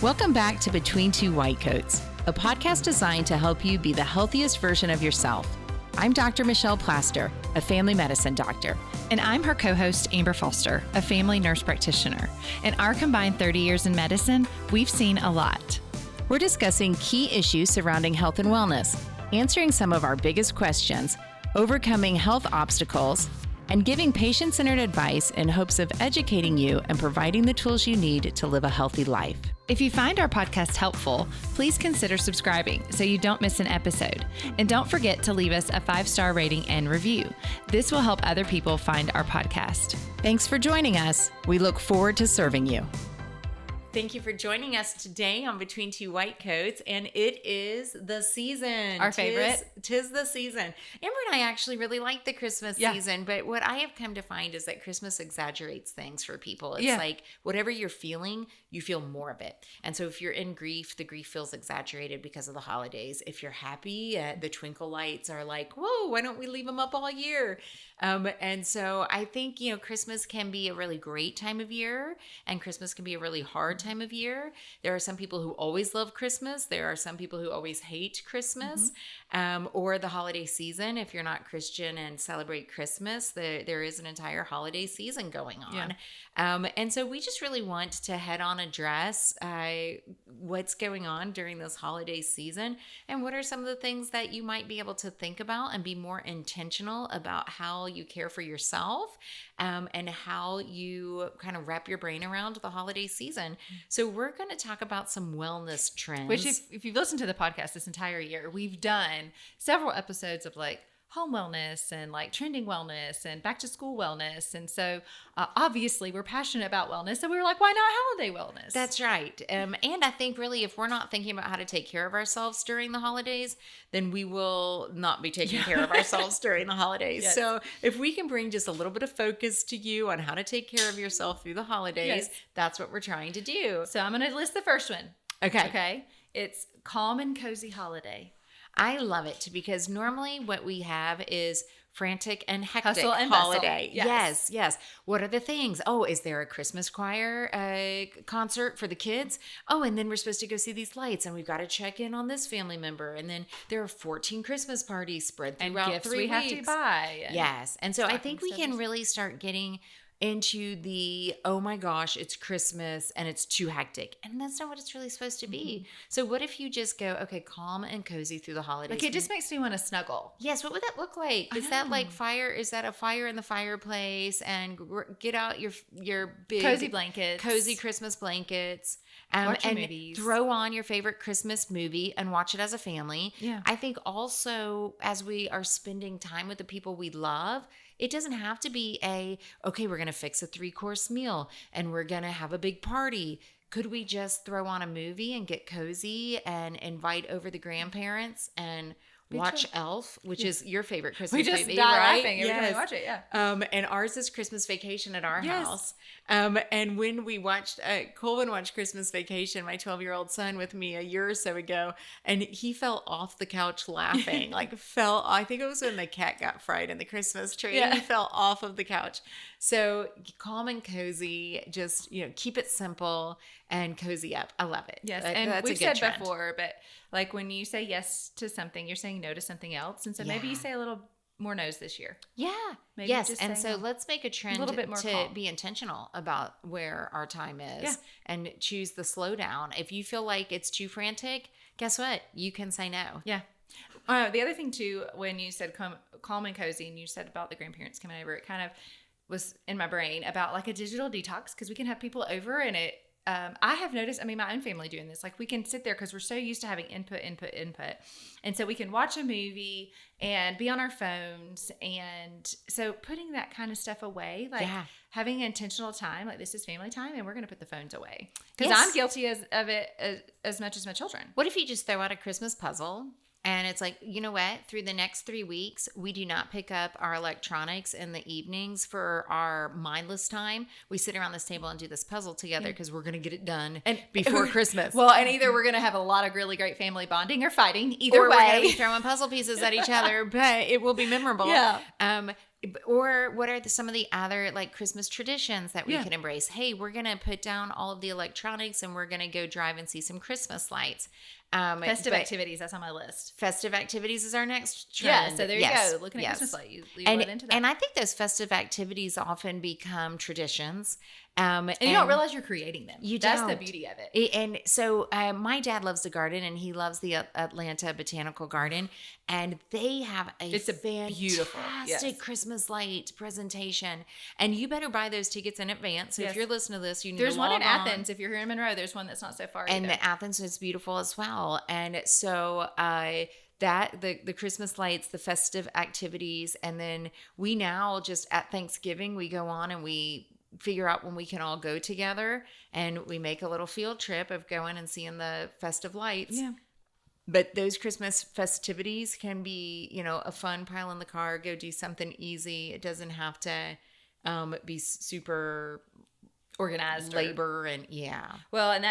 Welcome back to Between Two White Coats, a podcast designed to help you be the healthiest version of yourself. I'm Dr. Michelle Plaster, a family medicine doctor. And I'm her co-host, Amber Foster, a family nurse practitioner. In our combined 30 years in medicine, we've seen a lot. We're discussing key issues surrounding health and wellness, answering some of our biggest questions, overcoming health obstacles, and giving patient-centered advice in hopes of educating you and providing the tools you need to live a healthy life. If you find our podcast helpful, please consider subscribing so you don't miss an episode. And don't forget to leave us a 5-star rating and review. This will help other people find our podcast. Thanks for joining us. We look forward to serving you. Thank you for joining us today on Between Two White Coats, and it is the season. Our favorite. Tis the season. Amber and I actually really like the Christmas season, but what I have come to find is that Christmas exaggerates things for people. It's like whatever you're feeling, you feel more of it. And so if you're in grief, the grief feels exaggerated because of the holidays. If you're happy, the twinkle lights are like, whoa, why don't we leave them up all year? And so I think, Christmas can be a really great time of year, and Christmas can be a really hard time of year. There are some people who always love Christmas. There are some people who always hate Christmas, or the holiday season. If you're not Christian and celebrate Christmas, there is an entire holiday season going on. And so we just really want to head on address what's going on during this holiday season, and what are some of the things that you might be able to think about and be more intentional about how you care for yourself, and how you kind of wrap your brain around the holiday season. So we're going to talk about some wellness trends. Which if you've listened to the podcast this entire year, we've done several episodes of like home wellness and like trending wellness and back to school wellness. And so obviously we're passionate about wellness. So we were like, why not holiday wellness? That's right. And I think really if we're not thinking about how to take care of ourselves during the holidays, then we will not be taking care of ourselves during the holidays. Yes. So if we can bring just a little bit of focus to you on how to take care of yourself through the holidays, that's what we're trying to do. So I'm going to list the first one. Okay. It's calm and cozy holiday. I love it because normally what we have is frantic and hectic Hustle and holiday. Bustle. Yes. What are the things? Oh, is there a Christmas choir concert for the kids? Oh, and then we're supposed to go see these lights, and we've got to check in on this family member. And then there are 14 Christmas parties spread throughout gifts 3 we weeks. have to buy. Yes. And so I think we can really start getting into the, oh my gosh, it's Christmas and it's too hectic. And that's not what it's really supposed to be. So what if you just go, okay, calm and cozy through the holidays? Like it just makes me want to snuggle. Yes. What would that look like? Is that like fire? Is that a fire in the fireplace? And get out your big cozy blankets, cozy Christmas blankets. Watch and movies. Throw on your favorite Christmas movie and watch it as a family. Yeah. I think also as we are spending time with the people we love, it doesn't have to be okay, we're going to fix a 3-course meal and we're going to have a big party. Could we just throw on a movie and get cozy and invite over the grandparents and watch Elf, which is your favorite Christmas movie, right? We just die laughing every time we watch it, and ours is Christmas Vacation at our house. And when we watched, Colvin watched Christmas Vacation, my 12-year-old son, with me a year or so ago, and he fell off the couch laughing. I think it was when the cat got fried in the Christmas tree. He fell off of the couch. So calm and cozy, just, keep it simple and cozy up. I love it. Yes. And that's we've a good said trend. Before, but like when you say yes to something, you're saying no to something else. And so maybe you say a little more no's this year. Yeah. Maybe yes. just And so let's make a trend a little bit more to calm. be intentional about where our time is and choose the slowdown. If you feel like it's too frantic, guess what? You can say no. Yeah. The other thing too, when you said calm and cozy and you said about the grandparents coming over, it kind of was in my brain about like a digital detox, because we can have people over and it, I have noticed, my own family doing this, like we can sit there because we're so used to having input. And so we can watch a movie and be on our phones. And so putting that kind of stuff away, like having intentional time, like this is family time and we're going to put the phones away. Because I'm guilty of it as much as my children. What if you just throw out a Christmas puzzle? And it's like, you know what? Through the next 3 weeks, we do not pick up our electronics in the evenings for our mindless time. We sit around this table and do this puzzle together because we're going to get it done before Christmas. Well, and either we're going to have a lot of really great family bonding or fighting. Either or way. we're going to be throwing puzzle pieces at each other, but it will be memorable. Yeah. or what are some of the other like Christmas traditions that we can embrace? Hey, we're going to put down all of the electronics and we're going to go drive and see some Christmas lights. Festive activities, that's on my list. Festive activities is our next trend. Yeah, so there you go. Looking at Christmas light, you led into that. And I think those festive activities often become traditions. And you don't realize you're creating them. That's the beauty of it. And so my dad loves the garden, and he loves the Atlanta Botanical Garden. And they have it's a beautiful, fantastic Christmas light presentation. And you better buy those tickets in advance. So if you're listening to this, you need There's to one log in on. Athens. If you're here in Monroe, there's one that's not so far. And the Athens is beautiful as well. And so that the Christmas lights, the festive activities, and then we now just at Thanksgiving we go on and we figure out when we can all go together, and we make a little field trip of going and seeing the festive lights. Yeah. But those Christmas festivities can be, a fun pile in the car, go do something easy. It doesn't have to be super organized labor Well, and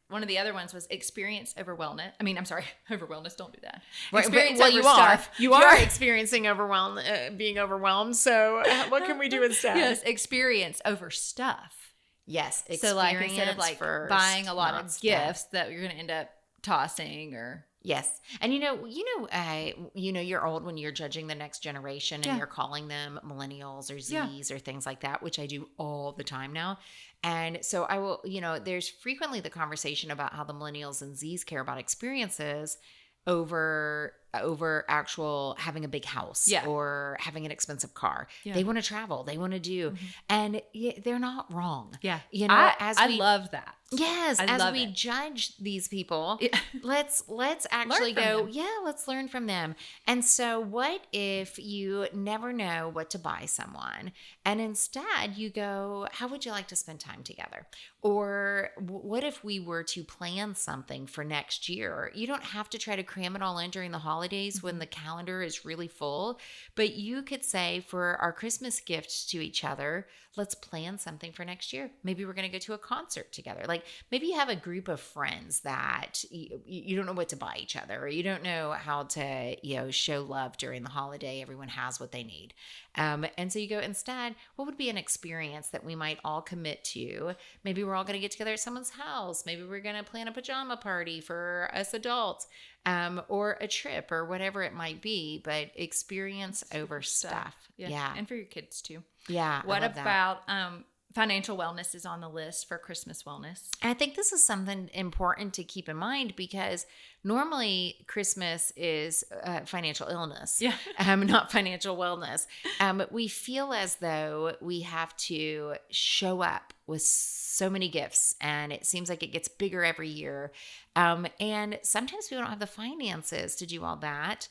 one of the other ones was experience over wellness. I mean, I'm sorry, over wellness. Don't do that. Right, experience over you stuff. You are experiencing being overwhelmed. So what can we do instead? Yes, experience over stuff. Yes, so like instead of like buying a lot of gifts that you're going to end up tossing or. Yes. And you're old when you're judging the next generation and you're calling them millennials or Zs or things like that, which I do all the time now. And so I will, there's frequently the conversation about how the millennials and Zs care about experiences over actual having a big house or having an expensive car. Yeah. They want to travel. They want to do. Mm-hmm. And they're not wrong. Yeah. I love that. Yes. As we judge these people, let's actually go, let's learn from them. And so what if you never know what to buy someone and instead you go, how would you like to spend time together? Or what if we were to plan something for next year? You don't have to try to cram it all in during the holidays when the calendar is really full, but you could say for our Christmas gifts to each other, let's plan something for next year. Maybe we're going to go to a concert together. Like maybe you have a group of friends that you don't know what to buy each other, or you don't know how to, show love during the holiday. Everyone has what they need. And so you go, instead, what would be an experience that we might all commit to? Maybe we're all going to get together at someone's house. Maybe we're going to plan a pajama party for us adults, or a trip or whatever it might be, but experience over stuff. Yeah. And for your kids too. Yeah. What about, financial wellness is on the list for Christmas wellness. I think this is something important to keep in mind because normally Christmas is financial illness, not financial wellness. We feel as though we have to show up with so many gifts and it seems like it gets bigger every year. And sometimes we don't have the finances to do all that.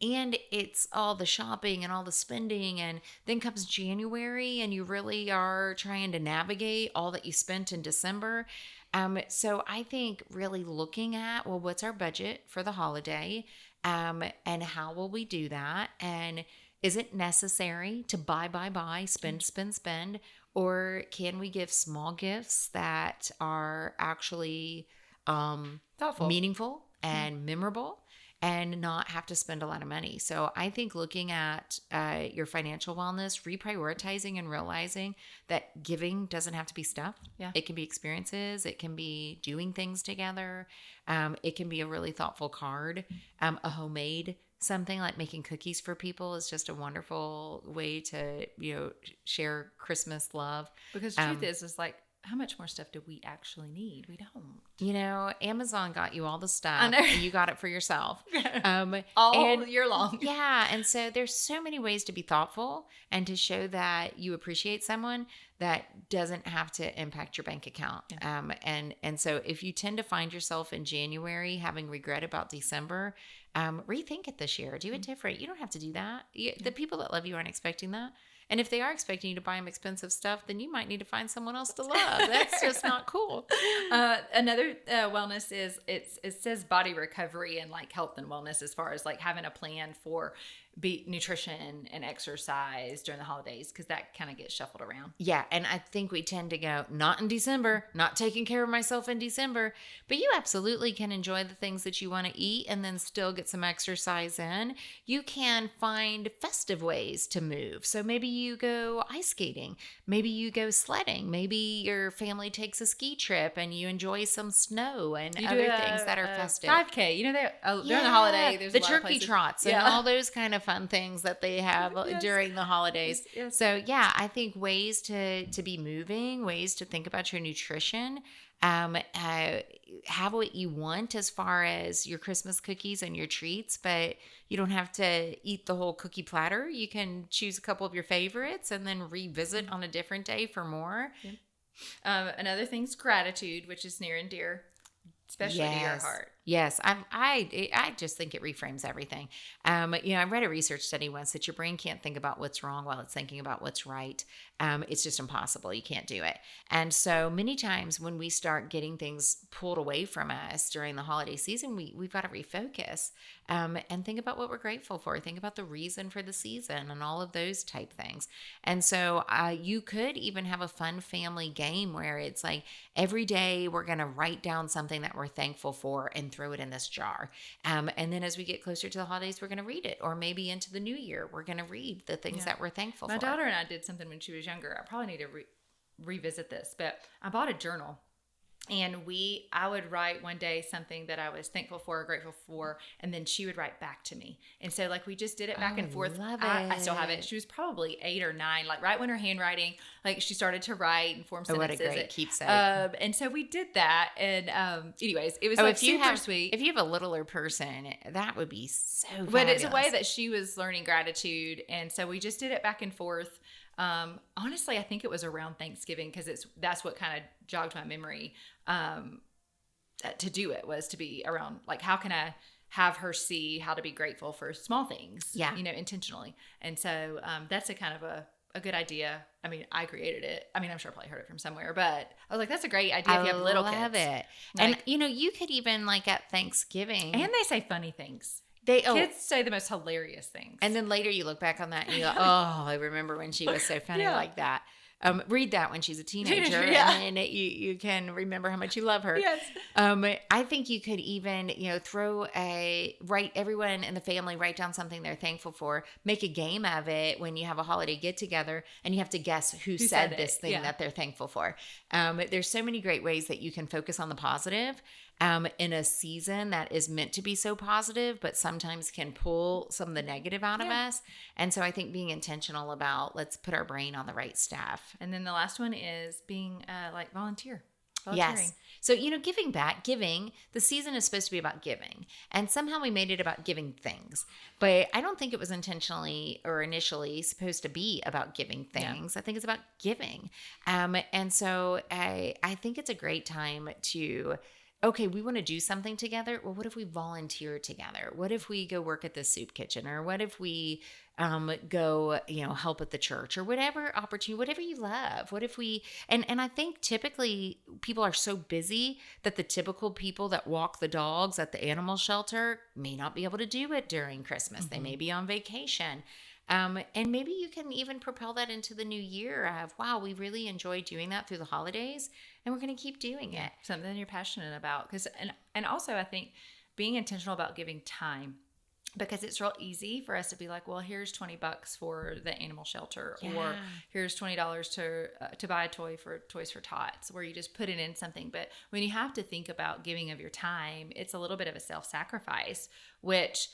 And it's all the shopping and all the spending. And then comes January and you really are trying to navigate all that you spent in December. So I think really looking at, well, what's our budget for the holiday? And how will we do that? And is it necessary to buy, spend? Or can we give small gifts that are actually thoughtful, meaningful, and memorable? And not have to spend a lot of money. So I think looking at your financial wellness, reprioritizing and realizing that giving doesn't have to be stuff. Yeah. It can be experiences. It can be doing things together. It can be a really thoughtful card. A homemade something like making cookies for people is just a wonderful way to, share Christmas love. Because the truth is like, how much more stuff do we actually need? We don't. Amazon got you all the stuff and you got it for yourself. All year long. Yeah. And so there's so many ways to be thoughtful and to show that you appreciate someone that doesn't have to impact your bank account. Yeah. And so if you tend to find yourself in January having regret about December, rethink it this year. Do it different. You don't have to do that. The people that love you aren't expecting that. And if they are expecting you to buy them expensive stuff, then you might need to find someone else to love. That's just not cool. Another wellness is it says body recovery and like health and wellness as far as like having a plan for be nutrition and exercise during the holidays, because that kind of gets shuffled around. Yeah, and I think we tend to go, not in December, not taking care of myself in December, but you absolutely can enjoy the things that you want to eat and then still get some exercise in. You can find festive ways to move. So maybe you go ice skating, maybe you go sledding, maybe your family takes a ski trip and you enjoy some snow and You other do things that are festive. 5K, during the holiday, there's the a lot of turkey places. trots and all those kind of fun things that they have Yes. during the holidays. Yes. So yeah, I think ways to be moving, ways to think about your nutrition, have what you want as far as your Christmas cookies and your treats, but you don't have to eat the whole cookie platter. You can choose a couple of your favorites and then revisit on a different day for more. Yeah. Another thing's gratitude, which is near and dear, especially to your heart. Yes, I just think it reframes everything. I read a research study once that your brain can't think about what's wrong while it's thinking about what's right. It's just impossible. You can't do it. And so many times when we start getting things pulled away from us during the holiday season, we've got to refocus and think about what we're grateful for. Think about the reason for the season and all of those type things. And so you could even have a fun family game where it's like every day we're going to write down something that we're thankful for and throw it in this jar. And then as we get closer to the holidays, we're going to read it. Or maybe into the new year, we're going to read the things that we're thankful for. My daughter and I did something when she was younger. I probably need to revisit this, but I bought a journal. And I would write one day something that I was thankful for or grateful for, and then she would write back to me. And so like we just did it back and forth. I still have it. She was probably 8 or 9, like right when her handwriting, like she started to write and form sentences. What a great keepsake. And so we did that. And anyways, it was like super sweet. If you have a littler person, that would be so fabulous. But it's a way that she was learning gratitude. And so we just did it back and forth. Honestly, I think it was around Thanksgiving because that's what kind of jogged my memory. To do it was to be around, like, how can I have her see how to be grateful for small things, intentionally. And so, that's a kind of a good idea. I mean, I created it. I mean, I'm sure I probably heard it from somewhere, but I was like, that's a great idea if you have little kids. I love it. Like, and you could even like at Thanksgiving. And they say funny things. Kids say the most hilarious things. And then later you look back on that and you go, oh, I remember when she was so funny like that. Read that when she's a teenager, and then you can remember how much you love her. Yes. I think you could even, write everyone in the family, write down something they're thankful for, make a game of it when you have a holiday get together, and you have to guess who said this thing that they're thankful for. There's so many great ways that you can focus on the positive. In a season that is meant to be so positive, but sometimes can pull some of the negative out of us. And so I think being intentional about, let's put our brain on the right stuff. And then the last one is being volunteering. Yes. So, giving back, the season is supposed to be about giving. And somehow we made it about giving things. But I don't think it was intentionally or initially supposed to be about giving things. I think it's about giving. And so I think it's a great time to, okay, we want to do something together. Well, what if we volunteer together? What if we go work at the soup kitchen? Or what if we go, help at the church, or whatever opportunity, whatever you love? What if we, and I think typically people are so busy that the typical people that walk the dogs at the animal shelter may not be able to do it during Christmas. They may be on vacation. And maybe you can even propel that into the new year of, wow, we really enjoyed doing that through the holidays, and we're going to keep doing it. Something you're passionate about. And also I think being intentional about giving time, because it's real easy for us to be like, well, here's $20 for the animal shelter, or here's $20 to buy a toy for Toys for Tots, where you just put it in something. But when you have to think about giving of your time, it's a little bit of a self-sacrifice, which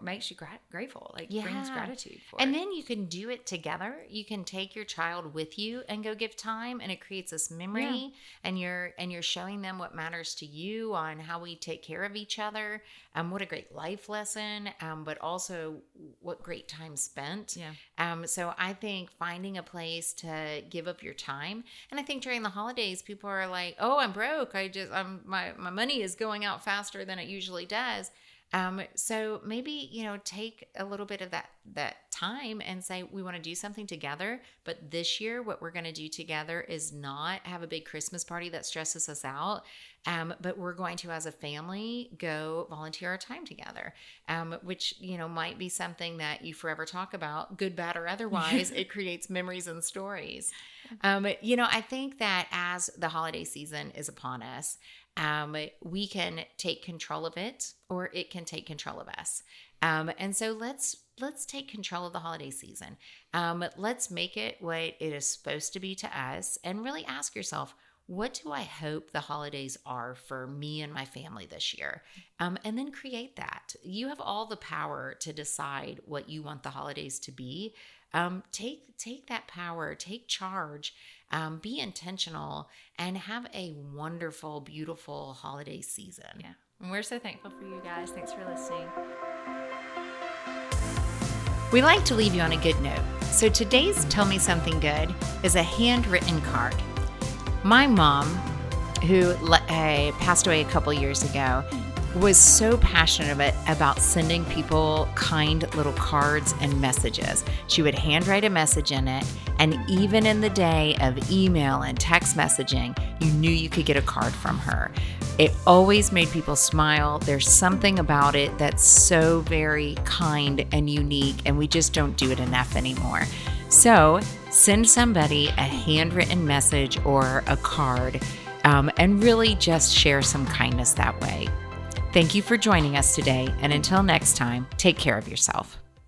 makes you grateful, brings gratitude for and it. Then you can do it together. You can take your child with you and go give time, and it creates this memory, and you're showing them what matters to you on how we take care of each other. What a great life lesson, but also what great time spent. So I think finding a place to give up your time, and I think during the holidays people are like, oh, I'm broke, my money is going out faster than it usually does. So maybe, take a little bit of that time and say, we want to do something together. But this year, what we're going to do together is not have a big Christmas party that stresses us out. But we're going to, as a family, go volunteer our time together, which, might be something that you forever talk about, good, bad, or otherwise. It creates memories and stories. I think that as the holiday season is upon us, we can take control of it, or it can take control of us. And so let's take control of the holiday season. Let's make it what it is supposed to be to us, and really ask yourself, what do I hope the holidays are for me and my family this year? And then create that. You have all the power to decide what you want the holidays to be. Take that power, take charge, be intentional, and have a wonderful, beautiful holiday season. Yeah. And we're so thankful for you guys. Thanks for listening. We like to leave you on a good note. So today's Tell Me Something Good is a handwritten card. My mom, who passed away a couple years ago, was so passionate about sending people kind little cards and messages. She would handwrite a message in it, and even in the day of email and text messaging, you knew you could get a card from her. It always made people smile. There's something about it that's so very kind and unique, and we just don't do it enough anymore. So send somebody a handwritten message or a card, and really just share some kindness that way. Thank you for joining us today, and until next time, take care of yourself.